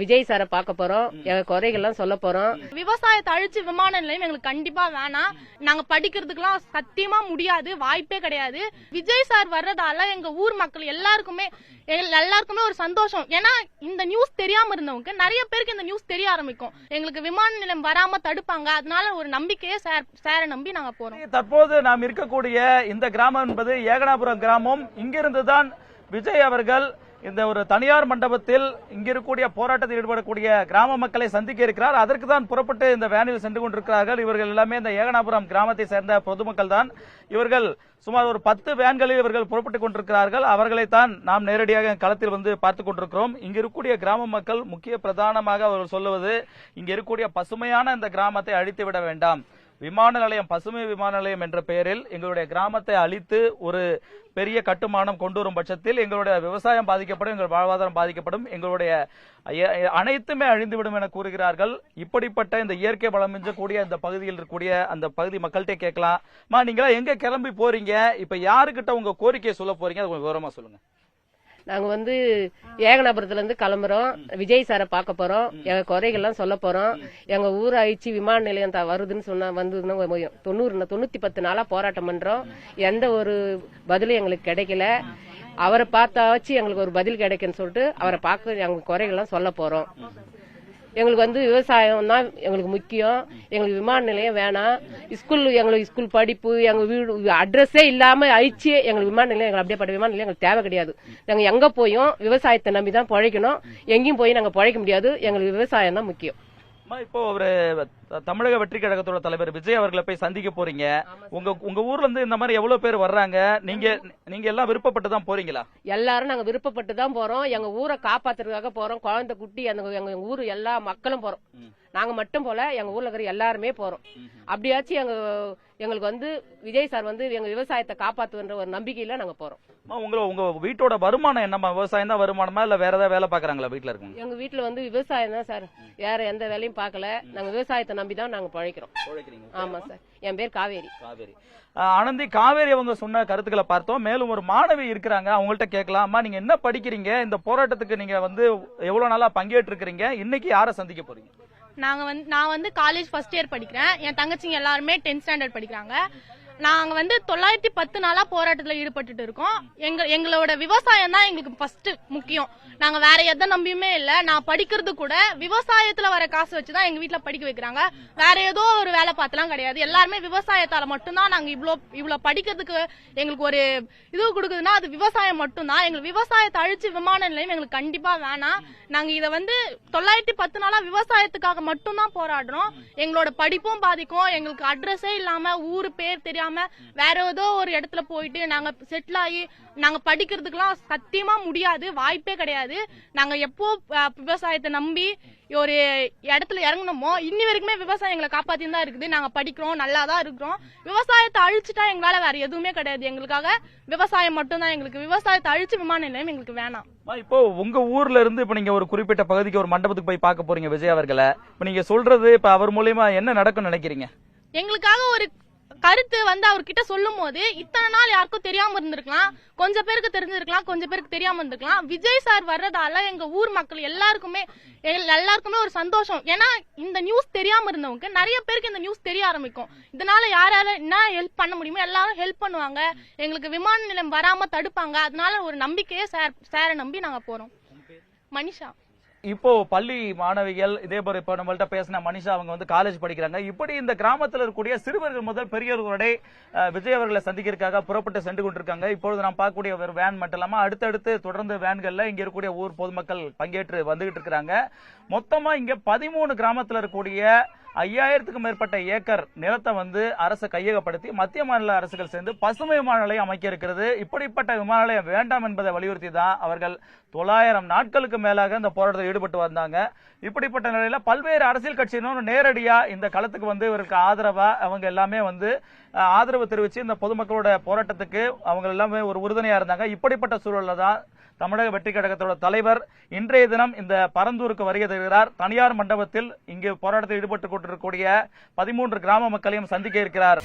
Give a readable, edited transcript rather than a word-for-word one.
விஜய் சாரை பார்க்க போறோம், எங்க குறைகள்லாம் சொல்ல போறோம். விவசாயத்தை அழிச்சு விமான நிலையம் எங்களுக்கு கண்டிப்பா வேணாம். நாங்க படிக்கிறதுக்குலாம் சத்தியமா முடியாது, வாய்ப்பே கிடையாது. விஜய் சார் வர்றதால எங்க ஊர் மக்கள் எல்லாருக்குமே ஒரு சந்தோஷம். ஏன்னா இந்த நியூஸ் தெரியாம இருந்தவங்க நிறைய பேருக்கு இந்த நியூஸ் தெரிய ஆரம்பிக்கும். எங்களுக்கு விமான நிலையம் வராம தடுப்பாங்க, அதனால ஒரு நம்பிக்கையே சாரை நம்பி நாங்க போறோம். தற்போது நாம் இருக்கக்கூடிய இந்த கிராமம் என்பது ஏகனாபுரம் கிராமம். இங்கிருந்துதான் விஜய் அவர்கள் இந்த ஒரு தனியார் மண்டபத்தில் இங்கிருக்கக்கூடிய போராட்டத்தில் ஈடுபடக்கூடிய கிராம மக்களை சந்திக்க இருக்கிறார். அதற்கு தான் புறப்பட்டு இந்த வேனில் சென்று கொண்டிருக்கிறார்கள். இவர்கள் எல்லாமே இந்த ஏகனாபுரம் கிராமத்தை சேர்ந்த பொதுமக்கள் தான். இவர்கள் சுமார் ஒரு 10 வேன்களில் இவர்கள் புறப்பட்டுக் கொண்டிருக்கிறார்கள். அவர்களைத்தான் நாம் நேரடியாக களத்தில் வந்து பார்த்துக் கொண்டிருக்கிறோம். இங்க இருக்கக்கூடிய கிராம மக்கள் முக்கிய பிரதானமாக அவர்கள் சொல்லுவது, இங்க இருக்கக்கூடிய பசுமையான இந்த கிராமத்தை அழித்து விட வேண்டாம். விமான நிலையம், பசுமை விமான நிலையம் என்ற பெயரில் எங்களுடைய கிராமத்தை அழித்து ஒரு பெரிய கட்டுமானம் கொண்டு வரும் பட்சத்தில் எங்களுடைய விவசாயம் பாதிக்கப்படும், எங்கள் வாழ்வாதாரம் பாதிக்கப்படும், எங்களுடைய அனைத்துமே அழிந்துவிடும் என கூறுகிறார்கள். இப்படிப்பட்ட இந்த இயற்கை வளம் மிஞ்சக்கூடிய இந்த பகுதியில் இருக்கக்கூடிய அந்த பகுதி மக்கள்கிட்ட கேட்கலாம், நீங்களா எங்க கிளம்பி போறீங்க, இப்ப யாருக்கிட்ட உங்க கோரிக்கையை சொல்ல போறீங்க, அது கொஞ்சம் விவரமா சொல்லுங்க. நாங்க வந்து ஏகனாபுரத்துல இருந்து கிளம்புறோம், விஜய் சாரை பார்க்க போறோம், எங்க குறைகள்லாம் சொல்ல போறோம். எங்க ஊர் ஆயிடுச்சு விமான நிலையம் வருதுன்னு சொன்னா வந்ததுன்னா 90 நாளா போராட்டம் பண்றோம். எந்த ஒரு பதிலும் எங்களுக்கு கிடைக்கல. அவரை பார்த்தா வச்சு எங்களுக்கு ஒரு பதில் கிடைக்குன்னு சொல்லிட்டு அவரை பார்க்க எங்க குறைகள்லாம் சொல்ல போறோம். எங்களுக்கு வந்து விவசாயம் தான் எங்களுக்கு முக்கியம். எங்களுக்கு விமான நிலையம் வேணாம். எங்களுக்கு ஸ்கூல் படிப்பு, எங்க வீடு அட்ரஸே இல்லாம அழிச்சு எங்களுக்கு விமான நிலையம், எங்களுக்கு அப்படியே விமான நிலையம் எங்களுக்கு தேவை கிடையாது. நாங்க எங்க போயும் விவசாயத்தை நம்பி தான் பிழைக்கணும். எங்கேயும் போய் நாங்க பிழைக்க முடியாது. எங்களுக்கு விவசாயம் தான் முக்கியம். இப்போ ஒரு தமிழக வெற்றி கழகத்தோட தலைவர் விஜய் அவர்களை போய் சந்திக்க போறீங்க. உங்க ஊர்ல இருந்து இந்த மாதிரி எவ்வளவு பேர் வர்றாங்க? நீங்க எல்லாம் விருப்பப்பட்டு தான் போறீங்களா? எல்லாரும் நாங்க விருப்பப்பட்டு தான் போறோம். எங்க ஊரை காப்பாத்துறதுக்காக போறோம். குழந்தை குட்டி எங்க ஊர் எல்லா மக்களும் போறோம். நாங்க மட்டும் போல, எங்க ஊர்ல இருக்கிற எல்லாருமே போறோம். அப்படியாச்சும் எங்களுக்கு வந்து விஜய் சார் வந்து எங்க விவசாயத்தை காப்பாத்துன்ற ஒரு நம்பிக்கையில நாங்க போறோம். உங்க வீட்டோட வருமானம் என்னமா? விவசாயம் தான் வருமானமா, இல்ல வேற ஏதாவது வேலை பாக்குறாங்களா வீட்டுல இருக்கவங்க? எங்க வீட்டுல வந்து விவசாயம் தான் சார், வேற எந்த வேலையும் பாக்கல. நாங்க விவசாயத்தை நம்பி தான் நாங்க பழைக்கிறோம். ஆமா சார். என் பேர் காவேரி. ஆனந்தி, காவேரி அவங்க சொன்ன கருத்துக்களை பார்த்தோம். மேலும் ஒரு மாணவி இருக்கிறாங்க, அவங்கள்ட்ட கேட்கலாம். அம்மா, நீங்க என்ன படிக்கிறீங்க? இந்த போராட்டத்துக்கு நீங்க வந்து எவ்வளவு நாளா பங்கேற்று இருக்கிறீங்க? இன்னைக்கு யாரை சந்திக்க போறீங்க? நான் வந்து காலேஜ் ஃபர்ஸ்ட் இயர் படிக்கிறேன். என் தங்கச்சிங்க எல்லாருமே 10th ஸ்டாண்டர்ட் படிக்கிறாங்க. நாங்க வந்து 910 நாளா போராட்டத்துல ஈடுபட்டு இருக்கோம். எங்களோட விவசாயம் தான் எங்களுக்கு ஃபர்ஸ்ட் முக்கியம். நாங்க வேற எதை நம்பியுமே இல்ல. நான் படிக்கிறது கூட விவசாயத்துல வர காசு வச்சுதான் எங்க வீட்டுல படிக்க வைக்கிறாங்க. வேற ஏதோ ஒரு வேலை பார்த்தலாம் கிடையாது. எல்லாருமே விவசாயத்தால மட்டும்தான் நாங்க இவ்வளவு படிக்கிறதுக்கு எங்களுக்கு ஒரு இது கொடுக்குதுன்னா அது விவசாயம் மட்டும்தான். எங்களுக்கு விவசாயத்தை அழிச்சு விமான நிலையம் எங்களுக்கு கண்டிப்பா வேணாம். நாங்க இதை வந்து 910 நாளா விவசாயத்துக்காக மட்டும்தான் போராடுறோம். எங்களோட படிப்பும் பாதிக்கும். எங்களுக்கு அட்ரஸே இல்லாம, ஊரு பேர் தெரியாம வேற ஏதோ ஒரு இடத்துல போயிட்டு நாங்க செட்டில் ஆகி நாங்க படிக்கிறதுக்குலாம் சத்தியமா முடியாது, வாய்ப்பே கிடையாது. நாங்க எப்போ விவசாயத்தை நம்பி ஒரு இடத்துல இறங்கணுமோ இன்னி வரைக்குமே விவசாயம் எங்களை காப்பாத்தின்னு தான் இருக்குது. நாங்க படிக்கிறோம், நல்லாதான் இருக்கிறோம். விவசாயத்தை அழிச்சுட்டா எங்களால வேற எதுவுமே கிடையாது. எங்களுக்காக விவசாயம் மட்டும்தான். எங்களுக்கு விவசாயத்தை அழிச்சு விமான நிலையம் எங்களுக்கு வேணாம். இப்போ உங்க ஊர்ல இருந்து இப்ப நீங்க ஒரு குறிப்பிட்ட பகுதிக்கு ஒரு மண்டபத்துக்கு போய் பார்க்க போறீங்க விஜய் அவர்களை. இப்ப நீங்க சொல்றது, இப்ப அவர் மூலியமா என்ன நடக்கும்னு நினைக்கிறீங்க? எங்களுக்காக ஒரு கருத்து வந்து அவர்கிட்ட சொல்லும் போது இத்தனை நாள் யாருக்கும் தெரியாம இருந்திருக்கலாம், கொஞ்சம் பேருக்கு தெரிஞ்சிருக்கலாம், கொஞ்சம் பேருக்கு தெரியாம இருந்திருக்கலாம். விஜய் சார் வர்றதால எங்க ஊர் மக்கள் எல்லாருக்குமே ஒரு சந்தோஷம். ஏன்னா இந்த நியூஸ் தெரியாம இருந்தவங்க நிறைய பேருக்கு இந்த நியூஸ் தெரிய ஆரம்பிக்கும். இதனால யாரால என்ன ஹெல்ப் பண்ண முடியுமோ எல்லாரும் ஹெல்ப் பண்ணுவாங்க. எங்களுக்கு விமான நிலையம் வராம தடுப்பாங்க, அதனால ஒரு நம்பிக்கையே சாரை நம்பி நாங்க போறோம். மனிஷா. இப்போ பள்ளி மாணவிகள், இதே போல இப்ப நம்மள்ட்ட பேசின மனிஷா, அவங்க வந்து காலேஜ் படிக்கிறாங்க. இப்படி இந்த கிராமத்தில் இருக்கக்கூடிய சிறுவர்கள் முதல் பெரியவர்களுடைய விஜய் அவர்களை சந்திக்கிறதுக்காக புறப்பட்டு சென்று கொண்டிருக்காங்க. இப்பொழுது நாம் பார்க்கக்கூடிய ஒரு வேன் மட்டும் இல்லாம அடுத்தடுத்து தொடர்ந்து வேன்கள்ல இங்க இருக்கக்கூடிய ஊர் பொதுமக்கள் பங்கேற்று வந்துகிட்டு இருக்கிறாங்க. மொத்தமா இங்க 13 கிராமத்தில் இருக்கக்கூடிய 5000க்கும் மேற்பட்ட ஏக்கர் நிலத்தை வந்து அரசு கையகப்படுத்தி மத்திய மாநில அரசுகள் சேர்ந்து பசுமை விமான நிலையம் அமைக்க இருக்கிறது. இப்படிப்பட்ட விமான நிலையம் வேண்டாம் என்பதை வலியுறுத்தி தான் அவர்கள் 900 நாட்களுக்கு மேலாக இந்த போராட்டத்தில் ஈடுபட்டு வந்தாங்க. இப்படிப்பட்ட நிலையில பல்வேறு அரசியல் கட்சியினரும் நேரடியா இந்த களத்துக்கு வந்து இவருக்கு ஆதரவா அவங்க எல்லாமே வந்து ஆதரவு தெரிவிச்சு இந்த பொதுமக்களோட போராட்டத்துக்கு அவங்க எல்லாமே ஒரு உறுதுணையா இருந்தாங்க. இப்படிப்பட்ட சூழல்ல தான் தமிழக வெற்றி கழகத்தோட தலைவர் இன்றைய தினம் இந்த பரந்தூருக்கு வருகை தருகிறார். தனியார் மண்டபத்தில் இங்கு போராட்டத்தில் ஈடுபட்டுக் கொண்டிருக்கக்கூடிய 13 கிராம மக்களையும் சந்திக்க இருக்கிறார்.